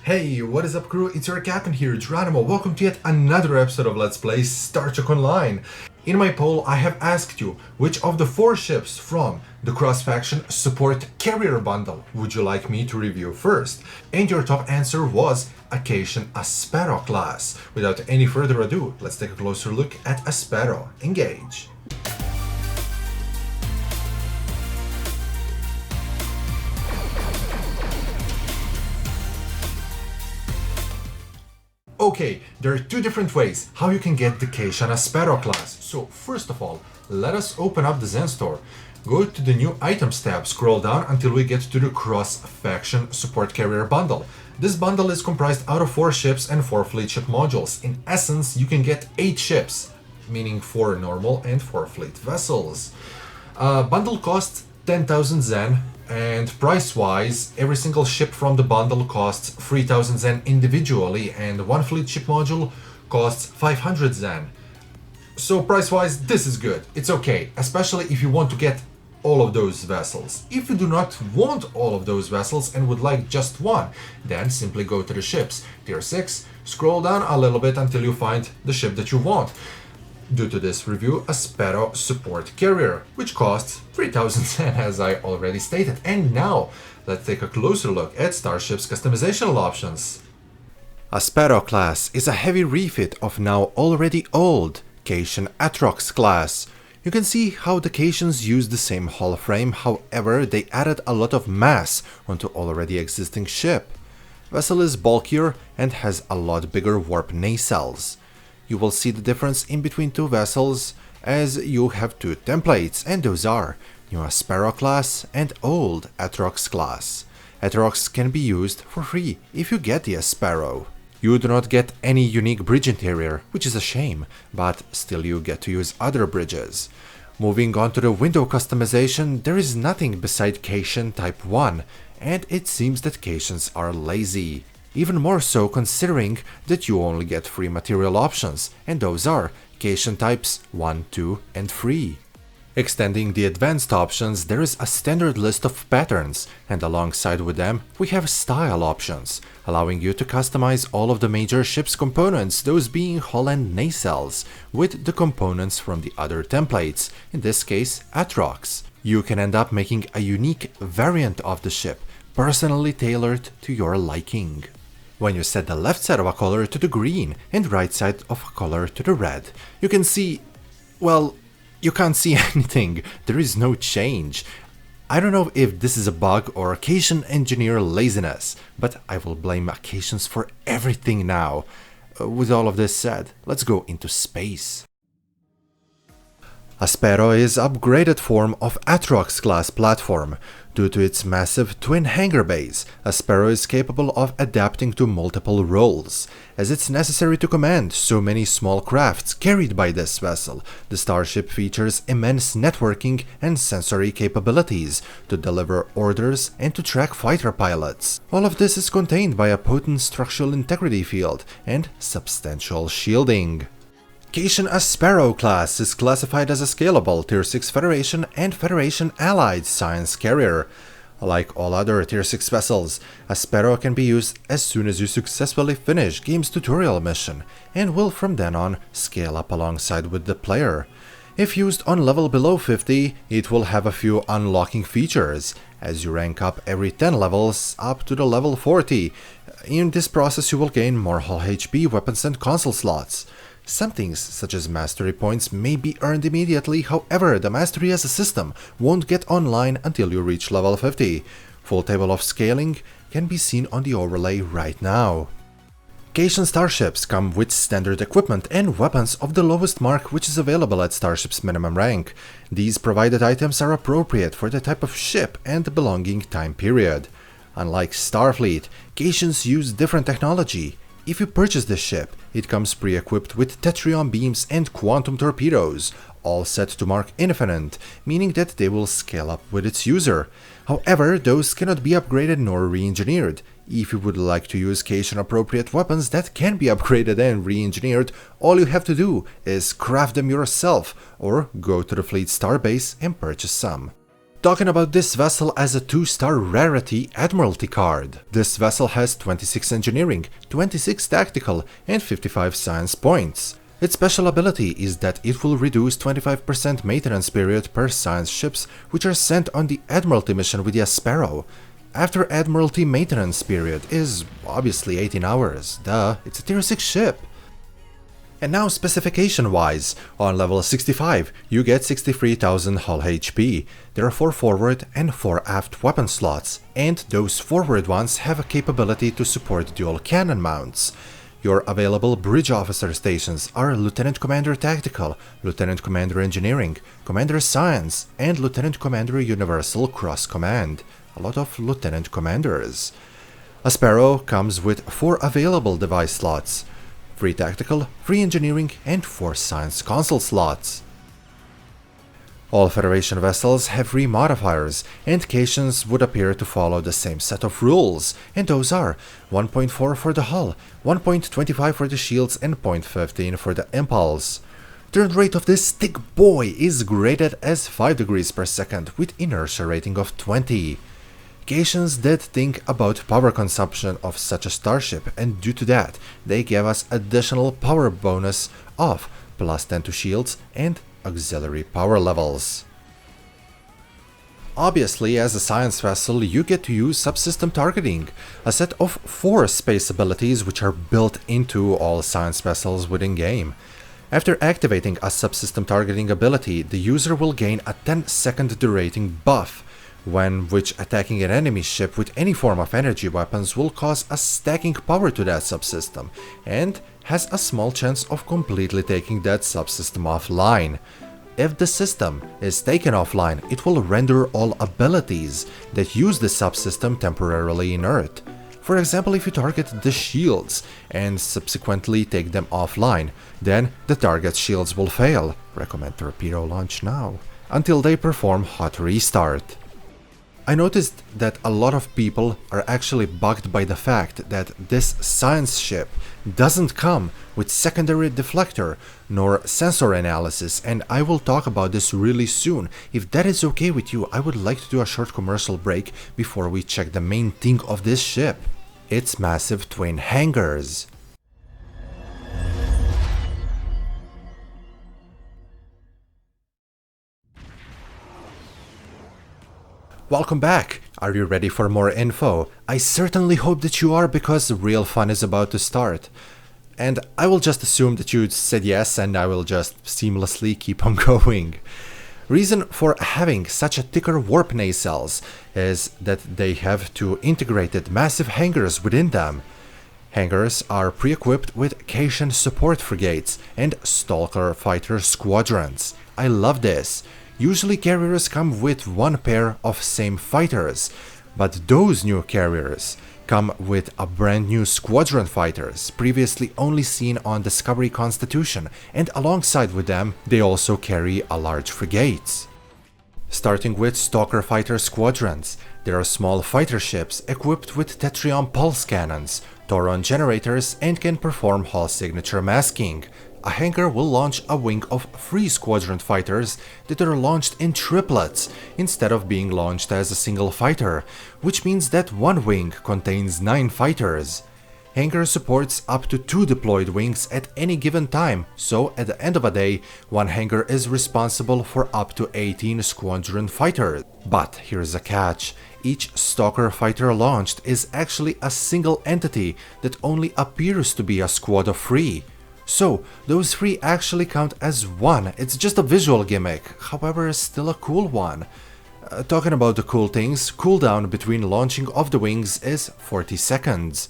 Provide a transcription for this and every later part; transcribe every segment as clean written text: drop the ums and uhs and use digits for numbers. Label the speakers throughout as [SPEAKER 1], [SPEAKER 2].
[SPEAKER 1] Hey, what is up crew? It's your captain here, Geronimo. Welcome to yet another episode of Let's Play Starship Online. In my poll, I have asked you, which of the 4 ships from the cross-faction support carrier bundle would you like me to review first? And your top answer was a Caitian Aspero class. Without any further ado, let's take a closer look at Aspero. Engage. Okay, there are 2 different ways how you can get the Caitian Aspero class. So first of all, let us open up the Zen store. Go to the new items tab, scroll down until we get to the cross-faction support carrier bundle. This bundle is comprised out of 4 ships and 4 fleet ship modules. In essence, you can get 8 ships, meaning 4 normal and 4 fleet vessels. Bundle costs 10,000 Zen. And price-wise, every single ship from the bundle costs 3,000 Zen individually, and 1 fleet ship module costs 500 Zen. So price-wise, this is good. It's okay, especially if you want to get all of those vessels. If you do not want all of those vessels and would like just one, then simply go to the ships. Tier 6, scroll down a little bit until you find the ship that you want. Due to this review, Aspero support carrier, which costs 3,000 Zen as I already stated. And now, let's take a closer look at Starship's customizational options. Aspero class is a heavy refit of now already old Caitian Atrox class. You can see how the Caitians use the same hull frame, however they added a lot of mass onto already existing ship. Vessel is bulkier and has a lot bigger warp nacelles. You will see the difference in between 2 vessels as you have 2 templates, and those are new Aspero class and old Atrox class. Atrox can be used for free if you get the Aspero. You do not get any unique bridge interior, which is a shame, but still you get to use other bridges. Moving on to the window customization, there is nothing beside Caitian Type 1, and it seems that Caitians are lazy. Even more so considering that you only get 3 material options, and those are Caitian types 1, 2, and 3. Extending the advanced options, there is a standard list of patterns, and alongside with them we have style options, allowing you to customize all of the major ship's components, those being hull and nacelles, with the components from the other templates, in this case Atrox. You can end up making a unique variant of the ship, personally tailored to your liking. When you set the left side of a color to the green and right side of a color to the red, you can see, well, you can't see anything, there is no change. I don't know if this is a bug or Caitian engineer laziness, but I will blame Caitians for everything now. With all of this said, let's go into space. Aspero is an upgraded form of Atrox class platform. Due to its massive twin hangar base, Aspero is capable of adapting to multiple roles. As it's necessary to command so many small crafts carried by this vessel, the Starship features immense networking and sensory capabilities to deliver orders and to track fighter pilots. All of this is contained by a potent structural integrity field and substantial shielding. Caitian Aspero class is classified as a scalable Tier 6 Federation and Federation Allied science carrier. Like all other Tier 6 vessels, Aspero can be used as soon as you successfully finish game's tutorial mission, and will from then on scale up alongside with the player. If used on level below 50, it will have a few unlocking features, as you rank up every 10 levels up to the level 40. In this process you will gain more hull HP, weapons and console slots. Some things, such as mastery points, may be earned immediately, however, the mastery as a system won't get online until you reach level 50. Full table of scaling can be seen on the overlay right now. Caitian starships come with standard equipment and weapons of the lowest mark which is available at Starship's minimum rank. These provided items are appropriate for the type of ship and the belonging time period. Unlike Starfleet, Caitians use different technology. If you purchase this ship, it comes pre-equipped with Tetrion beams and quantum torpedoes, all set to mark infinite, meaning that they will scale up with its user. However, those cannot be upgraded nor re-engineered. If you would like to use Caitian appropriate weapons that can be upgraded and re-engineered, all you have to do is craft them yourself, or go to the fleet starbase and purchase some. Talking about this vessel as a 2-star rarity Admiralty card. This vessel has 26 engineering, 26 tactical, and 55 science points. Its special ability is that it will reduce 25% maintenance period per science ships which are sent on the Admiralty mission with the Aspero. After Admiralty maintenance period is obviously 18 hours, duh, it's a tier 6 ship. And now specification-wise, on level 65 you get 63,000 hull HP. There are 4 forward and 4 aft weapon slots, and those forward ones have a capability to support dual cannon mounts. Your available bridge officer stations are Lieutenant Commander Tactical, Lieutenant Commander Engineering, Commander Science, and Lieutenant Commander Universal Cross Command. A lot of Lieutenant Commanders. Aspero comes with 4 available device slots. 3 tactical, 3 engineering, and 4 science console slots. All Federation vessels have 3 modifiers, and Caitians would appear to follow the same set of rules, and those are 1.4 for the hull, 1.25 for the shields, and 0.15 for the impulse. Turn rate of this thick boy is graded as 5 degrees per second with inertia rating of 20. Caitians did think about power consumption of such a starship, and due to that, they gave us additional power bonus of +10 to shields and auxiliary power levels. Obviously, as a science vessel, you get to use Subsystem Targeting, a set of 4 space abilities which are built into all science vessels within game. After activating a Subsystem Targeting ability, the user will gain a 10-second durating buff, which attacking an enemy ship with any form of energy weapons will cause a stacking power to that subsystem, and has a small chance of completely taking that subsystem offline. If the system is taken offline, it will render all abilities that use the subsystem temporarily inert. For example, if you target the shields and subsequently take them offline, then the target's shields will fail. Recommend torpedo launch now, until they perform hot restart. I noticed that a lot of people are actually bugged by the fact that this science ship doesn't come with secondary deflector nor sensor analysis, and I will talk about this really soon. If that is okay with you, I would like to do a short commercial break before we check the main thing of this ship. Its massive twin hangars. Welcome back! Are you ready for more info? I certainly hope that you are, because real fun is about to start. And I will just assume that you said yes, and I will just seamlessly keep on going. Reason for having such a thicker warp nacelles is that they have 2 integrated massive hangars within them. Hangars are pre-equipped with Caitian support frigates and Stalker fighter squadrons. I love this. Usually carriers come with 1 pair of same fighters, but those new carriers come with a brand new squadron fighters, previously only seen on Discovery Constitution, and alongside with them they also carry a large frigates. Starting with Stalker fighter squadrons, there are small fighter ships equipped with Tetrion pulse cannons, Toron generators, and can perform hull signature masking. A hangar will launch a wing of 3 squadron fighters that are launched in triplets instead of being launched as a single fighter, which means that 1 wing contains 9 fighters. Hangar supports up to 2 deployed wings at any given time, so at the end of a day, 1 hangar is responsible for up to 18 squadron fighters. But here's a catch. Each Stalker fighter launched is actually a single entity that only appears to be a squad of 3. So, those 3 actually count as 1, it's just a visual gimmick, however still a cool one. Talking about the cool things, cooldown between launching of the wings is 40 seconds.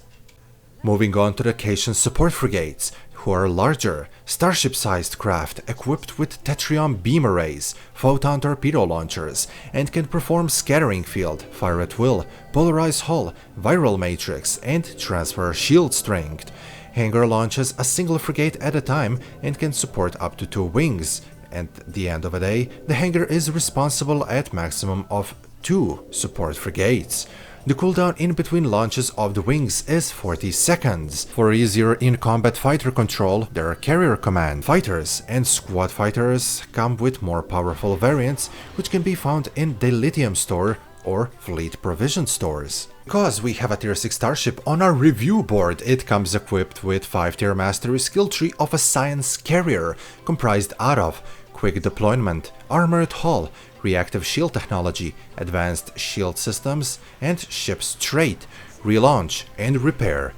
[SPEAKER 1] Moving on to the Caitian support frigates, who are larger, starship-sized craft equipped with Tetrion beam arrays, photon torpedo launchers, and can perform scattering field, fire at will, polarize hull, viral matrix, and transfer shield strength. Hangar launches a single frigate at a time and can support up to 2 wings. At the end of a day, the hangar is responsible at maximum of 2 support frigates. The cooldown in between launches of the wings is 40 seconds. For easier in-combat fighter control, there are carrier command fighters, and squad fighters come with more powerful variants, which can be found in the Lithium store or fleet provision stores. Because we have a tier 6 starship on our review board, it comes equipped with 5 tier mastery skill tree of a science carrier, comprised out of quick deployment, armored hull, reactive shield technology, advanced shield systems, and ship's trait, relaunch and repair.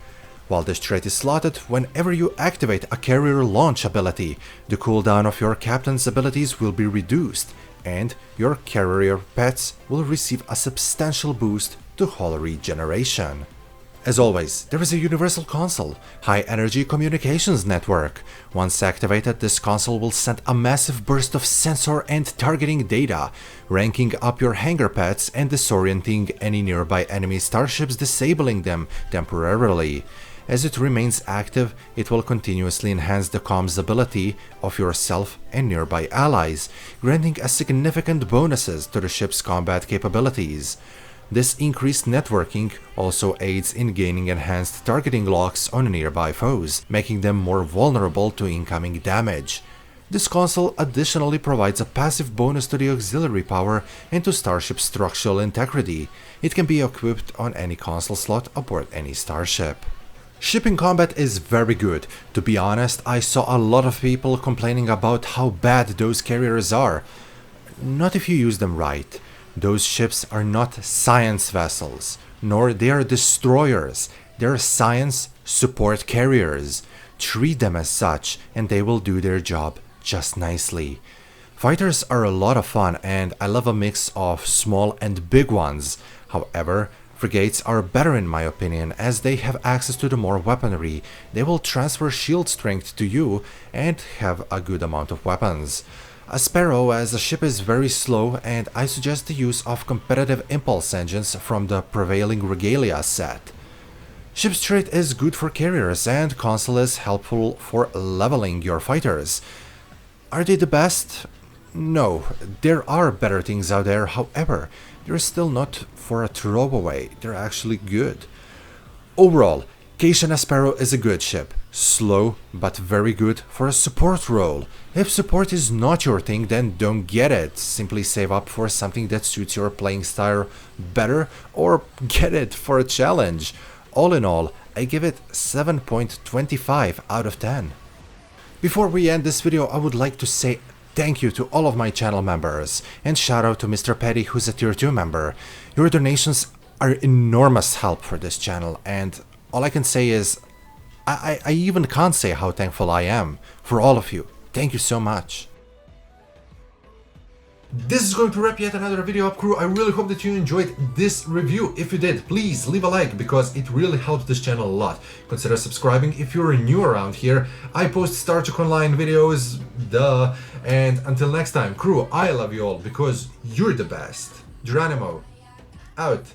[SPEAKER 1] While this trait is slotted, whenever you activate a carrier launch ability, the cooldown of your captain's abilities will be reduced, and your carrier pets will receive a substantial boost to hull regeneration. As always, there is a universal console, high energy communications network. Once activated, this console will send a massive burst of sensor and targeting data, ranking up your hangar pets and disorienting any nearby enemy starships, disabling them temporarily. As it remains active, it will continuously enhance the comms ability of yourself and nearby allies, granting a significant bonuses to the ship's combat capabilities. This increased networking also aids in gaining enhanced targeting locks on nearby foes, making them more vulnerable to incoming damage. This console additionally provides a passive bonus to the auxiliary power and to Starship's structural integrity. It can be equipped on any console slot aboard any starship. Shipping combat is very good. To be honest, I saw a lot of people complaining about how bad those carriers are. Not if you use them right. Those ships are not science vessels, nor they are destroyers. They are science support carriers. Treat them as such, and they will do their job just nicely. Fighters are a lot of fun, and I love a mix of small and big ones. However, frigates are better in my opinion, as they have access to the more weaponry. They will transfer shield strength to you and have a good amount of weapons. Aspero as a ship is very slow, and I suggest the use of competitive impulse engines from the prevailing Regalia set. Ship's trait is good for carriers, and console is helpful for leveling your fighters. Are they the best? No, there are better things out there, however, they're still not for a throwaway, they're actually good. Overall, Caitian Aspero is a good ship, slow but very good for a support role. If support is not your thing, then don't get it, simply save up for something that suits your playing style better, or get it for a challenge. All in all, I give it 7.25 out of 10. Before we end this video, I would like to say thank you to all of my channel members, and shout out to Mr. Petty, who's a tier 2 member. Your donations are enormous help for this channel, and all I can say is, I even can't say how thankful I am for all of you. Thank you so much. This is going to wrap yet another video up, crew. I really hope that you enjoyed this review. If you did, please leave a like, because it really helps this channel a lot. Consider subscribing if you're new around here. I post Star Trek Online videos, duh. And until next time, crew, I love you all because you're the best. Geronimo, out.